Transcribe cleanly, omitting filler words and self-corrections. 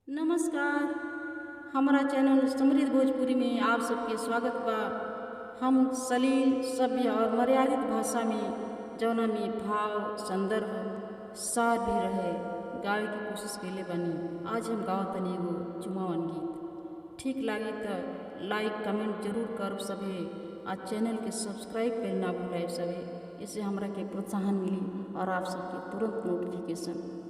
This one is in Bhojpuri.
नमस्कार। हमारा चैनल समृद्ध भोजपुरी में आप सबके स्वागत बा। हम सलील सभ्य और मर्यादित भाषा में जौना में भाव संदर्भ सार भी रहे गावे की कोशिश कैले बनी। आज हम गावत तनी एगो चुमावन गीत। ठीक लागी तो लाइक कमेंट जरूर करब सभे आ चैनल के सब्सक्राइब कर ना भूलाए सभे। इससे हमरा के प्रोत्साहन मिली और आप सबके तुरंत नोटिफिकेशन